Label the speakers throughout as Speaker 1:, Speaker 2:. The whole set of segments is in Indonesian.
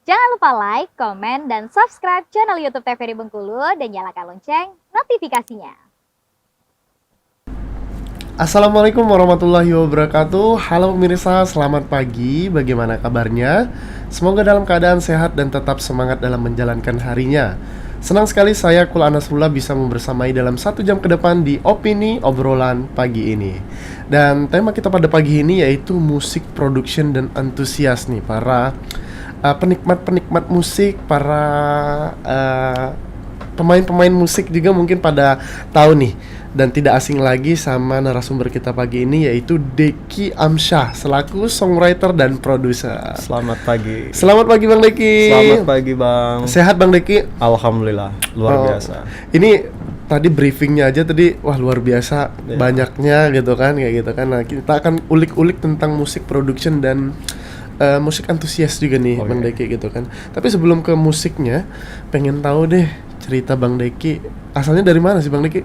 Speaker 1: Jangan lupa like, komen, dan subscribe channel YouTube TVRI Bengkulu dan nyalakan lonceng notifikasinya.
Speaker 2: Assalamualaikum warahmatullahi wabarakatuh. Halo pemirsa, selamat pagi. Bagaimana kabarnya? Semoga dalam keadaan sehat dan tetap semangat dalam menjalankan harinya. Senang sekali saya Kul Anasrullah bisa membersamai dalam 1 jam ke depan di Opini Obrolan Pagi ini. Dan tema kita pada pagi ini yaitu musik production dan antusias nih para penikmat-penikmat musik, para pemain-pemain musik juga mungkin pada tahu nih. Dan tidak asing lagi sama narasumber kita pagi ini yaitu Deki Amsyah selaku songwriter dan produser.
Speaker 3: Selamat pagi.
Speaker 2: Selamat pagi Bang Deki.
Speaker 3: Selamat pagi Bang.
Speaker 2: Sehat Bang Deki?
Speaker 3: Alhamdulillah, luar biasa.
Speaker 2: Ini tadi briefingnya aja tadi, wah luar biasa
Speaker 3: Ya.
Speaker 2: banyaknya gitu kan, kayak gitu kan. Nah kita akan ulik-ulik tentang musik production dan musik antusias juga nih Bang Deki gitu kan. Tapi sebelum ke musiknya, pengen tahu deh cerita Bang Deki. Asalnya dari mana sih Bang Deki?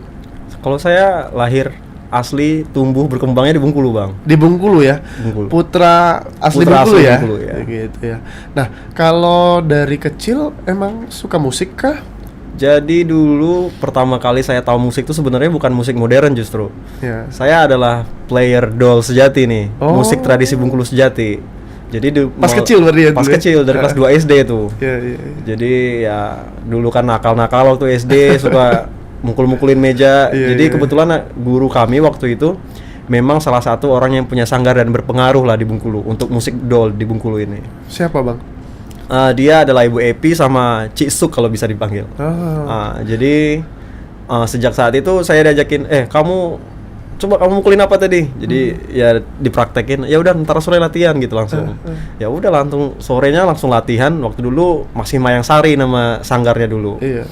Speaker 3: Kalau saya lahir asli tumbuh berkembangnya di Bengkulu Bang.
Speaker 2: Di Bengkulu ya?
Speaker 3: Bengkulu.
Speaker 2: Putra asli
Speaker 3: Putra
Speaker 2: Bengkulu
Speaker 3: asli
Speaker 2: ya?
Speaker 3: Bengkulu, ya.
Speaker 2: Gitu ya. Nah, kalau dari kecil emang suka musik kah?
Speaker 3: Jadi dulu pertama kali saya tahu musik itu sebenarnya bukan musik modern justru.
Speaker 2: Ya.
Speaker 3: Saya adalah player dol sejati nih,
Speaker 2: Oh.
Speaker 3: musik tradisi Bengkulu sejati. Jadi
Speaker 2: Pas kecil berarti ya
Speaker 3: Pas
Speaker 2: dulu ya?
Speaker 3: kecil dari kelas 2 SD tuh.
Speaker 2: Ya, ya, ya.
Speaker 3: Jadi ya dulu kan nakal-nakal waktu SD suka mukul-mukulin meja.
Speaker 2: Iya,
Speaker 3: Jadi
Speaker 2: iya.
Speaker 3: kebetulan guru kami waktu itu memang salah satu orang yang punya sanggar dan berpengaruh lah di Bengkulu untuk musik dol di Bengkulu ini.
Speaker 2: Siapa Bang?
Speaker 3: Dia adalah Ibu Epi sama Cik Suk kalau bisa dipanggil.
Speaker 2: Oh.
Speaker 3: Jadi sejak saat itu saya diajakin, kamu coba kamu mukulin apa tadi? Jadi ya dipraktekin. Ya udah ntar sore latihan gitu langsung. Ya udah langsung sorenya langsung latihan. Waktu dulu masih Mayang Sari nama sanggarnya dulu.
Speaker 2: Iya.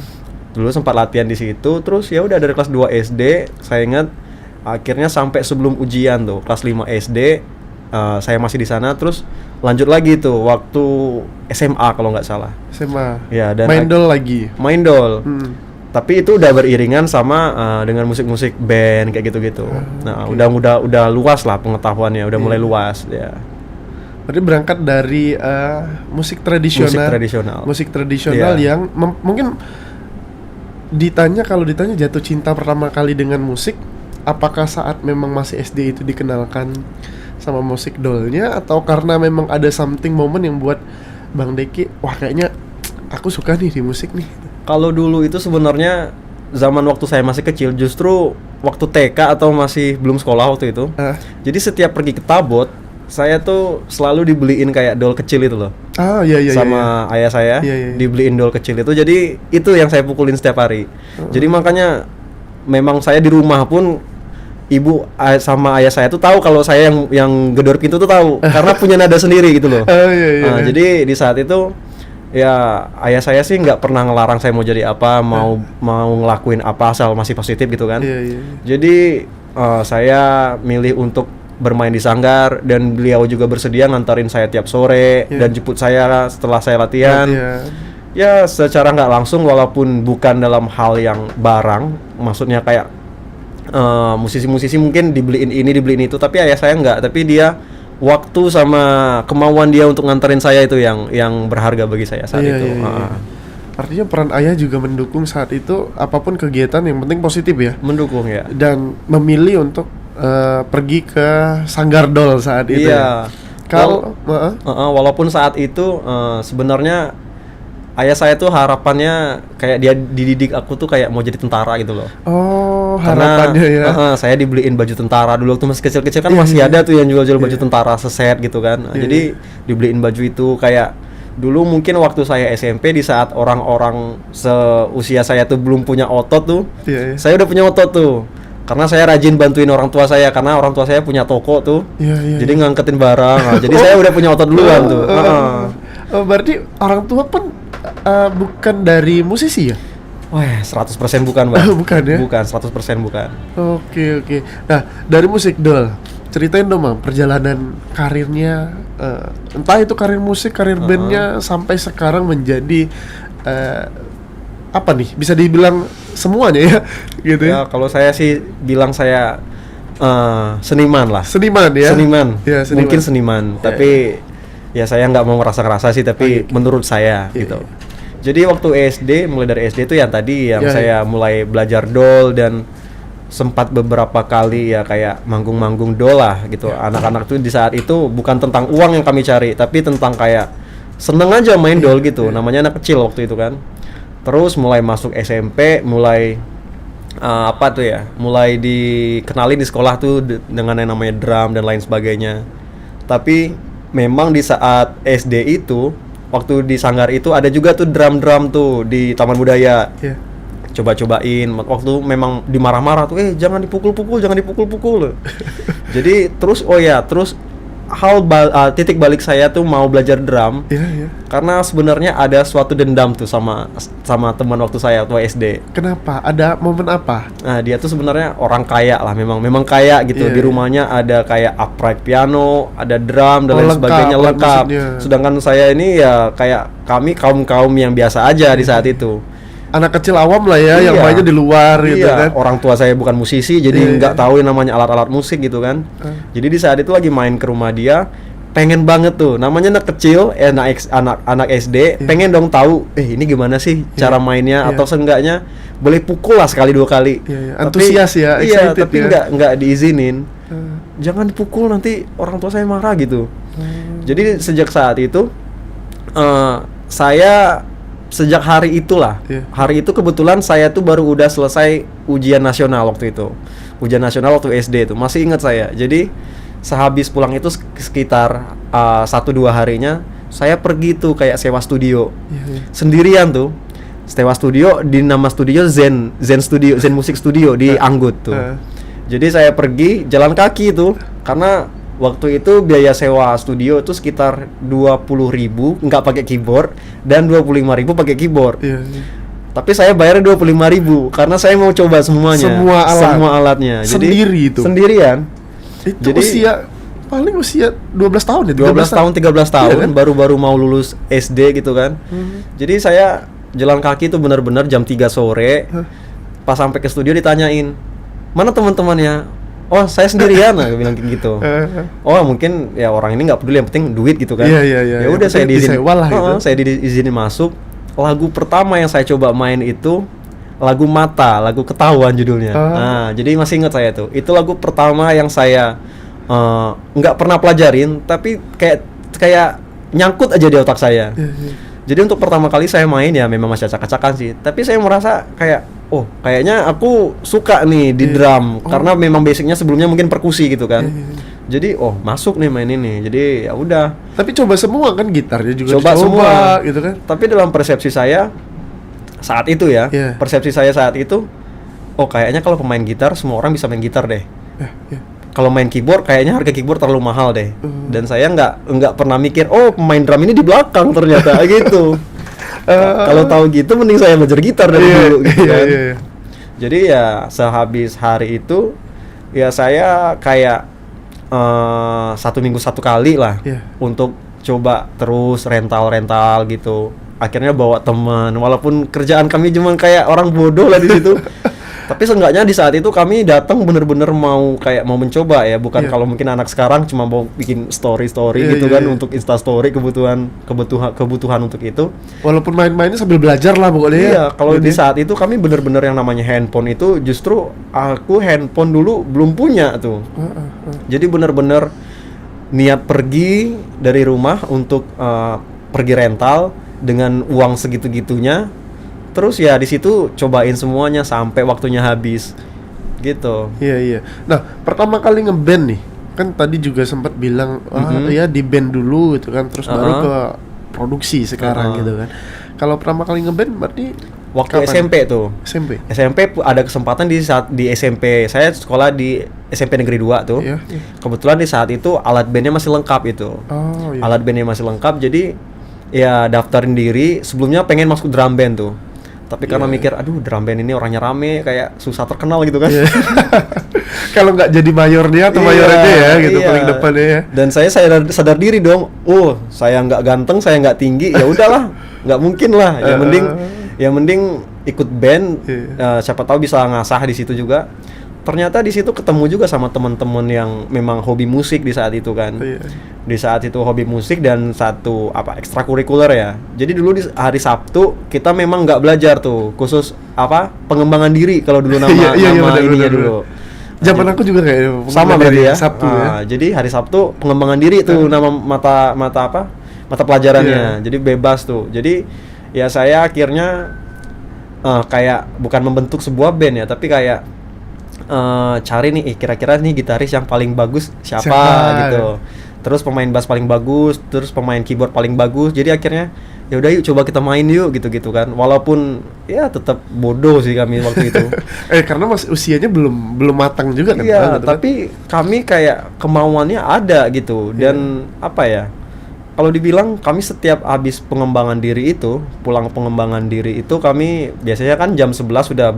Speaker 3: Dulu sempat latihan di situ. Terus ya udah dari kelas 2 SD saya ingat akhirnya sampai sebelum ujian tuh kelas 5 SD saya masih di sana. Terus lanjut lagi tuh waktu SMA kalau nggak salah.
Speaker 2: SMA.
Speaker 3: Ya dan
Speaker 2: Main dol lagi.
Speaker 3: main dol. Tapi itu udah beriringan sama dengan musik-musik band kayak gitu-gitu. Nah, udah luas lah pengetahuannya, udah mulai luas ya.
Speaker 2: Berarti berangkat dari musik tradisional. Musik tradisional
Speaker 3: Iya.
Speaker 2: yang mungkin kalau ditanya jatuh cinta pertama kali dengan musik, apakah saat memang masih SD itu dikenalkan sama musik dolnya atau karena memang ada something moment yang buat Bang Deki, wah kayaknya aku suka nih di musik nih.
Speaker 3: Kalau dulu itu sebenarnya zaman waktu saya masih kecil, justru waktu TK atau masih belum sekolah waktu itu. Jadi setiap pergi ke Tabot, saya tuh selalu dibeliin kayak dol kecil itu loh.
Speaker 2: Iya.
Speaker 3: Sama ayah saya
Speaker 2: Iya.
Speaker 3: dibeliin dol kecil itu. Jadi itu yang saya pukulin setiap hari. Jadi makanya memang saya di rumah pun ibu sama ayah saya tuh tahu kalau saya yang gedor pintu tuh tahu karena punya nada sendiri gitu loh.
Speaker 2: Iya.
Speaker 3: Jadi di saat itu ya ayah saya sih nggak pernah ngelarang saya mau jadi apa, mau ngelakuin apa asal masih positif gitu kan.
Speaker 2: Iya.
Speaker 3: Jadi saya milih untuk bermain di sanggar dan beliau juga bersedia ngantarin saya tiap sore dan jemput saya setelah saya latihan. Ya secara nggak langsung walaupun bukan dalam hal yang barang, maksudnya kayak musisi-musisi mungkin dibeliin ini dibeliin itu, tapi ayah saya nggak, tapi dia waktu sama kemauan dia untuk nganterin saya itu yang berharga bagi saya saat itu.
Speaker 2: Iya. Artinya peran ayah juga mendukung saat itu apapun kegiatan yang penting positif ya.
Speaker 3: Mendukung ya.
Speaker 2: Dan memilih untuk pergi ke sanggar dol saat itu.
Speaker 3: Iya.
Speaker 2: Kalau
Speaker 3: walaupun saat itu sebenarnya ayah saya tuh harapannya kayak dia dididik aku tuh kayak mau jadi tentara gitu loh.
Speaker 2: Oh,
Speaker 3: Karena
Speaker 2: harapannya ya.
Speaker 3: saya dibeliin baju tentara dulu waktu masih kecil-kecil kan masih ada tuh yang jual-jual baju tentara seset gitu kan. Jadi dibeliin baju itu kayak dulu mungkin waktu saya SMP di saat orang-orang seusia saya tuh belum punya otot tuh. Saya udah punya otot tuh. Karena saya rajin bantuin orang tua saya karena orang tua saya punya toko tuh. Jadi ngangketin barang. Jadi saya udah punya otot duluan tuh.
Speaker 2: Berarti orang tua pun bukan dari musisi ya?
Speaker 3: Wah, 100% bukan, Bang.
Speaker 2: Bukan ya?
Speaker 3: Bukan, 100% bukan.
Speaker 2: Oke. Nah, dari musik dol, ceritain dong Bang perjalanan karirnya, entah itu karir musik, karir bandnya sampai sekarang menjadi apa nih? Bisa dibilang semuanya ya, gitu ya?
Speaker 3: Ya, kalau saya sih bilang saya seniman lah.
Speaker 2: Seniman ya?
Speaker 3: Seniman.
Speaker 2: Ya, seniman.
Speaker 3: Mungkin seniman, tapi Ya saya nggak mau ngerasa sih, tapi menurut saya gitu. Jadi waktu SD, mulai dari SD itu yang tadi yang saya mulai belajar dol, dan sempat beberapa kali ya kayak manggung-manggung dol lah gitu. Anak-anak tuh di saat itu bukan tentang uang yang kami cari, tapi tentang kayak seneng aja main dol gitu. Namanya anak kecil waktu itu kan. Terus mulai masuk SMP, mulai mulai dikenalin di sekolah tuh dengan yang namanya drum dan lain sebagainya. Tapi memang di saat SD itu, waktu di Sanggar itu ada juga tuh drum tuh di Taman Budaya. Coba-cobain, waktu memang dimarah-marah tuh, jangan dipukul-pukul. Jadi terus titik balik saya tuh mau belajar drum. Karena sebenarnya ada suatu dendam tuh sama teman waktu saya waktu SD.
Speaker 2: Kenapa? Ada momen apa?
Speaker 3: Nah, dia tuh sebenarnya orang kaya lah, memang kaya gitu. Di rumahnya ada kayak upright piano, ada drum dan lain sebagainya, lengkap. Sedangkan saya ini ya kayak kami kaum yang biasa aja di saat itu.
Speaker 2: Anak kecil awam lah ya, yang mainnya di luar gitu kan.
Speaker 3: Orang tua saya bukan musisi, jadi nggak tahu yang namanya alat-alat musik gitu kan. Jadi di saat itu lagi main ke rumah dia, pengen banget tuh, namanya anak kecil, anak SD, pengen dong tahu, ini gimana sih cara mainnya, atau seenggaknya boleh pukul lah sekali dua kali.
Speaker 2: Antusias ya,
Speaker 3: excited tapi nggak diizinin. Jangan dipukul, nanti orang tua saya marah gitu. Jadi sejak saat itu, sejak hari itulah, hari itu kebetulan saya tuh baru udah selesai ujian nasional waktu itu. Ujian nasional waktu SD itu, masih ingat saya. Jadi sehabis pulang itu sekitar 1-2 harinya, saya pergi tuh kayak sewa studio. Sendirian tuh. Sewa studio, di nama studio Zen Music Studio di Anggut tuh. Jadi saya pergi jalan kaki tuh, karena waktu itu biaya sewa studio itu sekitar 20.000 nggak pakai keyboard, dan 25.000 pakai keyboard. Tapi saya bayarnya 25.000 karena saya mau coba semuanya. Semua alatnya.
Speaker 2: Sendiri itu.
Speaker 3: Sendirian.
Speaker 2: Itu paling usia 12 tahun ya?
Speaker 3: 13 tahun, kan? Baru mau lulus SD gitu kan. Jadi saya jalan kaki itu benar-benar jam 3 sore. Pas sampai ke studio ditanyain, "Mana teman-temannya?" "Oh, saya sendirian," aku bilang kayak gitu. Oh, mungkin ya orang ini nggak peduli, yang penting duit gitu kan. Ya udah, saya diizinin. Saya diizinin masuk. Lagu pertama yang saya coba main itu lagu Mata, lagu Ketahuan judulnya. Nah, jadi masih ingat saya tuh. Itu lagu pertama yang saya nggak pernah pelajarin, tapi kayak nyangkut aja di otak saya. Jadi untuk pertama kali saya main ya memang masih acak-acakan sih. Tapi saya merasa kayak, kayaknya aku suka nih di drum, karena memang basicnya sebelumnya mungkin perkusi gitu kan. Jadi masuk nih main ini. Jadi ya udah.
Speaker 2: Tapi coba semua kan, gitarnya juga
Speaker 3: coba semua
Speaker 2: gitu kan.
Speaker 3: Tapi dalam persepsi saya saat itu ya, persepsi saya saat itu, kayaknya kalau pemain gitar semua orang bisa main gitar deh. Kalau main keyboard kayaknya harga keyboard terlalu mahal deh. Dan saya nggak pernah mikir, pemain drum ini di belakang ternyata gitu. Kalau tahu gitu mending saya belajar gitar dari dulu gitu kan. Jadi ya sehabis hari itu ya saya kayak 1 minggu 1 kali lah untuk coba terus rental gitu. Akhirnya bawa teman, walaupun kerjaan kami cuma kayak orang bodoh lah di situ. Tapi seenggaknya di saat itu kami datang bener-bener mau mencoba ya, bukan kalau mungkin anak sekarang cuma mau bikin story gitu kan, untuk Insta story, kebutuhan untuk itu.
Speaker 2: Walaupun main-mainnya sambil belajar lah pokoknya.
Speaker 3: Iya, kalau di saat itu kami bener-bener yang namanya handphone itu, justru aku handphone dulu belum punya tuh. Jadi bener-bener niat pergi dari rumah untuk pergi rental dengan uang segitu-gitunya. Terus ya di situ cobain semuanya sampai waktunya habis gitu.
Speaker 2: Iya. Nah, pertama kali ngeband nih, kan tadi juga sempat bilang ya di band dulu gitu kan, terus baru ke produksi sekarang gitu kan. Kalau pertama kali ngeband berarti
Speaker 3: waktu kapan? SMP tuh. SMP ada kesempatan di SMP. Saya sekolah di SMP Negeri 2 tuh. Kebetulan di saat itu alat bandnya masih lengkap itu. Alat bandnya masih lengkap, jadi ya daftarin diri. Sebelumnya pengen masuk drum band tuh. Tapi karena mikir, aduh drum band ini orangnya rame, kayak susah terkenal gitu kan.
Speaker 2: Kalau nggak jadi mayor dia atau mayor aja ya gitu, paling depan ya.
Speaker 3: Dan saya sadar diri dong, saya nggak ganteng, saya nggak tinggi, ya udahlah, nggak mungkin lah. Yang mending ikut band, siapa tahu bisa ngasah di situ juga. ternyata di situ ketemu juga sama teman-teman yang memang hobi musik di saat itu kan.
Speaker 2: Iya.
Speaker 3: Di saat itu hobi musik dan satu ekstrakurikuler ya. Jadi dulu di hari Sabtu kita memang nggak belajar tuh, khusus pengembangan diri kalau dulu nama
Speaker 2: bener,
Speaker 3: ininya
Speaker 2: bener,
Speaker 3: dulu.
Speaker 2: Zaman aku juga kayak
Speaker 3: Sama berarti ya.
Speaker 2: Sabtu ya.
Speaker 3: Jadi hari Sabtu pengembangan diri tuh nama mata pelajarannya. Jadi bebas tuh. Jadi ya saya akhirnya kayak bukan membentuk sebuah band ya, tapi kayak cari nih kira-kira nih gitaris yang paling bagus siapa gitu. Terus pemain bass paling bagus, terus pemain keyboard paling bagus. Jadi akhirnya ya udah yuk coba kita main yuk gitu kan. Walaupun ya tetap bodoh sih kami waktu itu.
Speaker 2: Karena masih usianya belum matang juga kan.
Speaker 3: Iya, tapi kami kayak kemauannya ada gitu. Dan apa ya? Kalau dibilang kami setiap habis pengembangan diri itu, pulang pengembangan diri itu kami biasanya kan jam 11 udah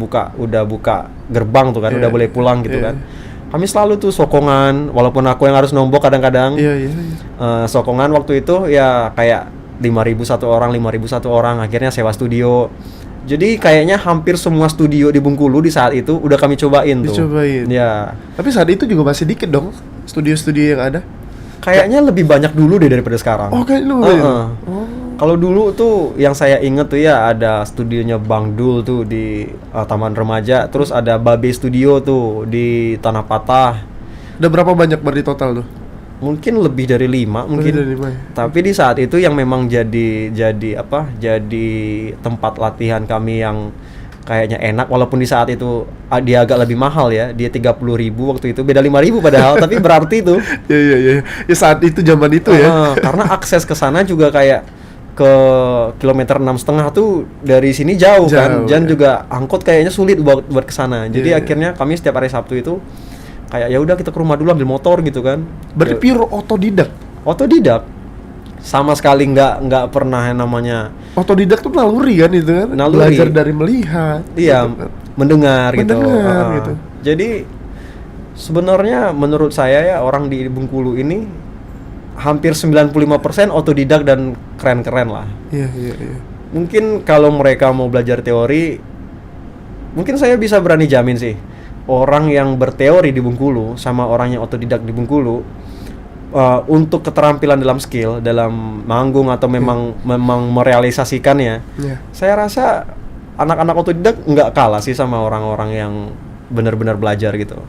Speaker 3: buka gerbang tuh kan, udah boleh pulang gitu kan. Kami selalu tuh sokongan, walaupun aku yang harus nombok kadang-kadang. Sokongan waktu itu ya kayak 5.000 satu orang, akhirnya sewa studio. Jadi kayaknya hampir semua studio di Bengkulu di saat itu udah kami cobain tuh. Ya.
Speaker 2: Tapi saat itu juga masih dikit dong studio-studio yang ada.
Speaker 3: Kayaknya lebih banyak dulu deh daripada sekarang.
Speaker 2: Oh, kayak lu.
Speaker 3: Kalau dulu tuh yang saya inget tuh ya ada studionya Bang Dul tuh di Taman Remaja, terus ada Babe Studio tuh di Tanah Patah.
Speaker 2: Udah berapa banyak berarti total tuh?
Speaker 3: Mungkin lebih dari 5 mungkin.
Speaker 2: Ya?
Speaker 3: Tapi di saat itu yang memang jadi tempat latihan kami yang kayaknya enak, walaupun di saat itu dia agak lebih mahal ya, dia 30.000 waktu itu, beda 5.000 padahal tapi berarti itu.
Speaker 2: Ya saat itu zaman itu ya.
Speaker 3: Karena akses ke sana juga kayak ke kilometer 6,5 tuh dari sini jauh kan, dan juga angkot kayaknya sulit buat ke sana. Jadi akhirnya kami setiap hari Sabtu itu kayak ya udah kita ke rumah dulu ambil motor gitu kan.
Speaker 2: Berarti pure otodidak.
Speaker 3: Sama sekali nggak pernah yang namanya
Speaker 2: otodidak tuh naluri kan itu kan, belajar dari melihat,
Speaker 3: iya gitu. mendengar gitu. Jadi sebenarnya menurut saya ya orang di Bengkulu ini hampir 95% otodidak dan keren-keren lah.
Speaker 2: Iya.
Speaker 3: Mungkin kalau mereka mau belajar teori, mungkin saya bisa berani jamin sih orang yang berteori di Bengkulu sama orang yang otodidak di Bengkulu, untuk keterampilan dalam skill, dalam manggung atau memang merealisasikannya, saya rasa anak-anak otodidak nggak kalah sih sama orang-orang yang benar-benar belajar gitu.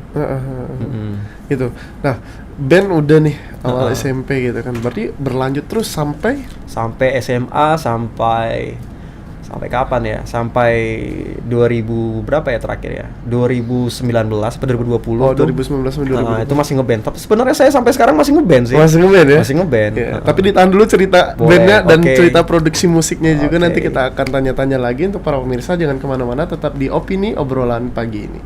Speaker 2: Gitu. Nah, band udah nih awal SMP gitu kan, berarti berlanjut terus sampai
Speaker 3: SMA sampai kapan ya? Sampai 2000 berapa ya terakhir ya? 2019 atau 2020?
Speaker 2: Oh, 2019 sampai 2020.
Speaker 3: Itu masih ngeband. Tapi sebenarnya saya sampai sekarang masih ngeband sih.
Speaker 2: Masih ngeband ya?
Speaker 3: Masih ngeband.
Speaker 2: Tapi ditahan dulu cerita bandnya dan cerita produksi musiknya juga. Nanti kita akan tanya-tanya lagi. Untuk para pemirsa jangan kemana-mana, tetap di Opini Obrolan Pagi ini.